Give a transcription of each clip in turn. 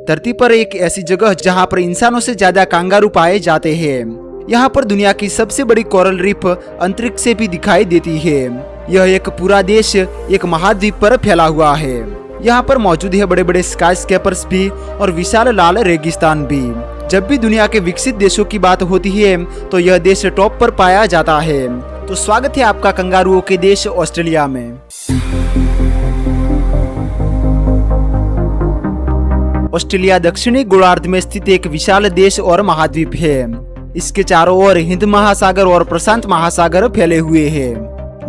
धरती पर एक ऐसी जगह जहां पर इंसानों से ज्यादा कांगारू पाए जाते हैं। यहाँ पर दुनिया की सबसे बड़ी कोरल रीफ अंतरिक्ष से भी दिखाई देती है। यह एक पूरा देश एक महाद्वीप पर फैला हुआ है। यहाँ पर मौजूद है बड़े बड़े स्काईस्केपर्स भी और विशाल लाल रेगिस्तान भी। जब भी दुनिया के विकसित देशों की बात होती है तो यह देश टॉप पर पाया जाता है। तो स्वागत है आपका कंगारुओं के देश ऑस्ट्रेलिया में। ऑस्ट्रेलिया दक्षिणी गोलार्ध में स्थित एक विशाल देश और महाद्वीप है। इसके चारों ओर हिंद महासागर और प्रशांत महासागर फैले हुए हैं।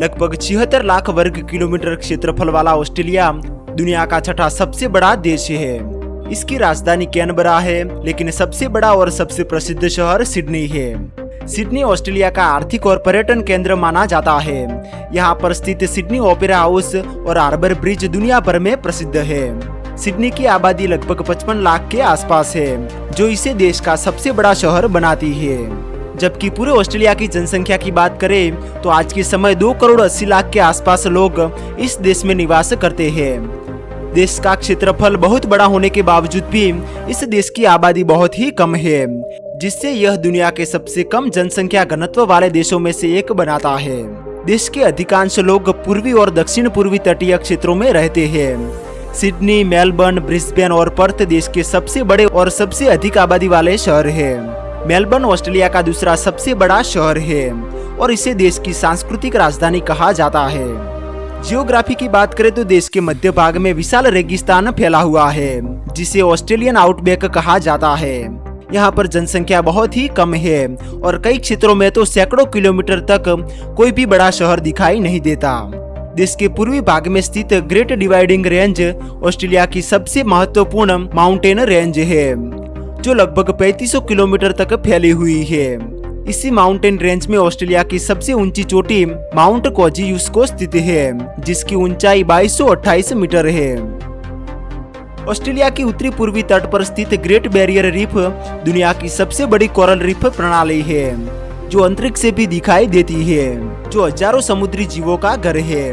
लगभग 76 लाख वर्ग किलोमीटर क्षेत्रफल वाला ऑस्ट्रेलिया दुनिया का छठा सबसे बड़ा देश है। इसकी राजधानी कैनबरा है, लेकिन सबसे बड़ा और सबसे प्रसिद्ध शहर सिडनी है। सिडनी ऑस्ट्रेलिया का आर्थिक और पर्यटन केंद्र माना जाता है। यहाँ पर स्थित सिडनी ओपेरा हाउस और हार्बर ब्रिज दुनिया भर में प्रसिद्ध है। सिडनी की आबादी लगभग 55 लाख के आसपास है, जो इसे देश का सबसे बड़ा शहर बनाती है। जबकि पूरे ऑस्ट्रेलिया की जनसंख्या की बात करें तो आज के समय 2 करोड़ 80 लाख के आसपास लोग इस देश में निवास करते हैं। देश का क्षेत्रफल बहुत बड़ा होने के बावजूद भी इस देश की आबादी बहुत ही कम है, जिससे यह दुनिया के सबसे कम जनसंख्या घनत्व वाले देशों में से एक बनाता है। देश के अधिकांश लोग पूर्वी और दक्षिण पूर्वी तटीय क्षेत्रों में रहते हैं। सिडनी, मेलबर्न, ब्रिस्बेन और पर्थ देश के सबसे बड़े और सबसे अधिक आबादी वाले शहर हैं। मेलबर्न ऑस्ट्रेलिया का दूसरा सबसे बड़ा शहर है और इसे देश की सांस्कृतिक राजधानी कहा जाता है। जियोग्राफी की बात करें तो देश के मध्य भाग में विशाल रेगिस्तान फैला हुआ है, जिसे ऑस्ट्रेलियन आउटबैक कहा जाता है। यहाँ पर जनसंख्या बहुत ही कम है और कई क्षेत्रों में तो सैकड़ों किलोमीटर तक कोई भी बड़ा शहर दिखाई नहीं देता। देश के पूर्वी भाग में स्थित ग्रेट डिवाइडिंग रेंज ऑस्ट्रेलिया की सबसे महत्वपूर्ण माउंटेन रेंज है, जो लगभग 3500 किलोमीटर तक फैली हुई है। इसी माउंटेन रेंज में ऑस्ट्रेलिया की सबसे ऊंची चोटी माउंट कोजियुस्को स्थित है, जिसकी ऊंचाई 2228 मीटर है। ऑस्ट्रेलिया की उत्तरी पूर्वी तट पर स्थित ग्रेट बैरियर रीफ दुनिया की सबसे बड़ी कोरल रीफ प्रणाली है, जो अंतरिक्ष से भी दिखाई देती है, जो हजारों समुद्री जीवों का घर है।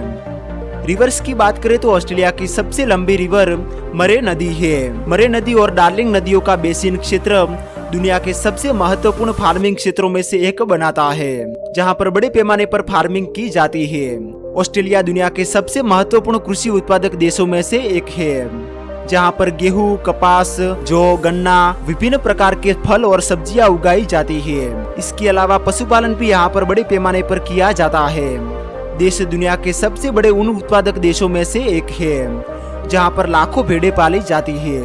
रिवर्स की बात करें तो ऑस्ट्रेलिया की सबसे लंबी रिवर मरे नदी है। मरे नदी और डार्लिंग नदियों का बेसिन क्षेत्र दुनिया के सबसे महत्वपूर्ण फार्मिंग क्षेत्रों में से एक बनाता है, जहां पर बड़े पैमाने पर फार्मिंग की जाती है। ऑस्ट्रेलिया दुनिया के सबसे महत्वपूर्ण कृषि उत्पादक देशों में से एक है, जहां पर गेहूं, कपास, जौ, गन्ना, विभिन्न प्रकार के फल और सब्जियां उगाई जाती है। इसके अलावा पशुपालन भी यहाँ पर बड़े पैमाने पर किया जाता है। देश दुनिया के सबसे बड़े ऊन उत्पादक देशों में से एक है, जहाँ पर लाखों भेड़ें पाली जाती है।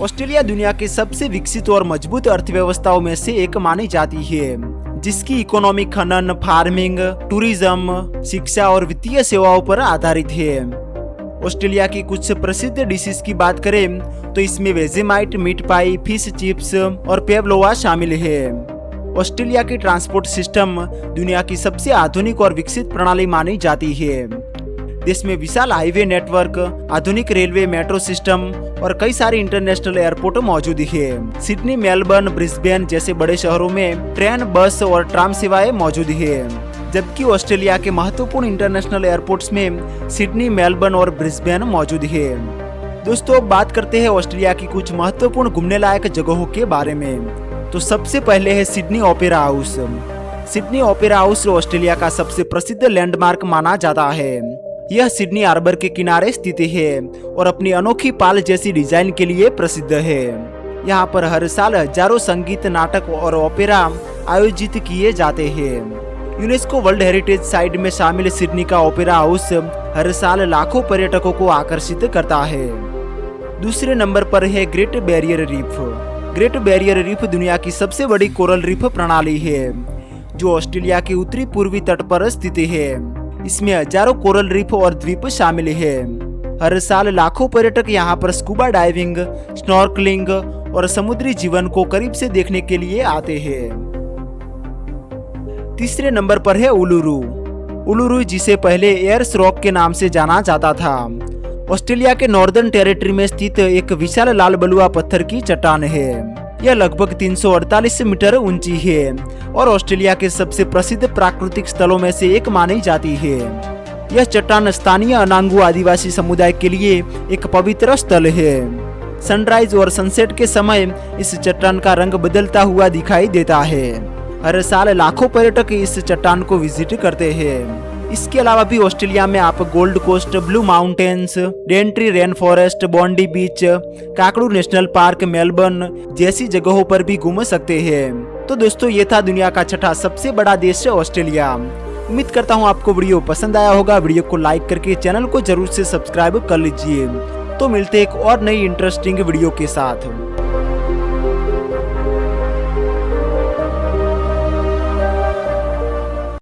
ऑस्ट्रेलिया दुनिया के सबसे विकसित और मजबूत अर्थव्यवस्थाओं में से एक मानी जाती है, जिसकी इकोनॉमी खनन, फार्मिंग, टूरिज्म, शिक्षा और वित्तीय सेवाओं पर आधारित है। ऑस्ट्रेलिया की कुछ प्रसिद्ध डिशेस की बात करें तो इसमें वेजेमाइट, मीट पाई, फिश चिप्स और पेवलोवा शामिल है। ऑस्ट्रेलिया की ट्रांसपोर्ट सिस्टम दुनिया की सबसे आधुनिक और विकसित प्रणाली मानी जाती है। देश में विशाल हाईवे नेटवर्क, आधुनिक रेलवे, मेट्रो सिस्टम और कई सारे इंटरनेशनल एयरपोर्ट मौजूद है। सिडनी, मेलबर्न, ब्रिस्बेन जैसे बड़े शहरों में ट्रेन, बस और ट्राम सेवाएं मौजूद है, जबकि ऑस्ट्रेलिया के महत्वपूर्ण इंटरनेशनल एयरपोर्ट्स में सिडनी, मेलबर्न और ब्रिस्बेन मौजूद है। दोस्तों, अब बात करते हैं ऑस्ट्रेलिया की कुछ महत्वपूर्ण घूमने लायक जगहों के बारे में। तो सबसे पहले है Sydney opera house. Sydney opera house Australia का सबसे प्रसिद्ध लैंडमार्क माना जाता है। यह सिडनी हार्बर के किनारे स्थित है और अपनी अनोखी पाल जैसी डिजाइन के लिए प्रसिद्ध है। यहाँ पर हर साल हजारों संगीत, नाटक और ओपेरा आयोजित किए जाते हैं। यूनेस्को वर्ल्ड हेरिटेज साइट में शामिल सिडनी का ओपेरा हाउस हर साल लाखों पर्यटकों को आकर्षित करता है। दूसरे नंबर पर है great barrier reef. Great barrier reef दुनिया की सबसे बड़ी कोरल रीफ प्रणाली है, जो ऑस्ट्रेलिया के उत्तरी पूर्वी तट पर स्थित है। इसमें हजारों कोरल रीफ और द्वीप शामिल है। हर साल लाखों पर्यटक यहाँ पर स्कूबा डाइविंग, स्नॉर्कलिंग और समुद्री जीवन को करीब से देखने के लिए आते हैं। तीसरे नंबर पर है उलुरू। उलुरू, जिसे पहले एयर्स रॉक के नाम से जाना जाता था, ऑस्ट्रेलिया के नॉर्दर्न टेरिटरी में स्थित एक विशाल लाल बलुआ पत्थर की चट्टान है। यह लगभग 348 मीटर ऊंची है और ऑस्ट्रेलिया के सबसे प्रसिद्ध प्राकृतिक स्थलों में से एक मानी जाती है। यह चट्टान स्थानीय अनांगू आदिवासी समुदाय के लिए एक पवित्र स्थल है। सनराइज और सनसेट के समय इस चट्टान का रंग बदलता हुआ दिखाई देता है। हर साल लाखों पर्यटक इस चट्टान को विजिट करते हैं। इसके अलावा भी ऑस्ट्रेलिया में आप Gold Coast, Blue Mountains, Daintree rain forest, Bondi beach, Kakadu national park, Melbourne जैसी जगहों पर भी घूम सकते हैं। तो दोस्तों, ये था दुनिया का छठा सबसे बड़ा देश ऑस्ट्रेलिया। उम्मीद करता हूँ आपको वीडियो पसंद आया होगा। वीडियो को लाइक करके चैनल को जरूर से सब्सक्राइब कर लीजिए। तो मिलते हैं एक और नई इंटरेस्टिंग वीडियो के साथ।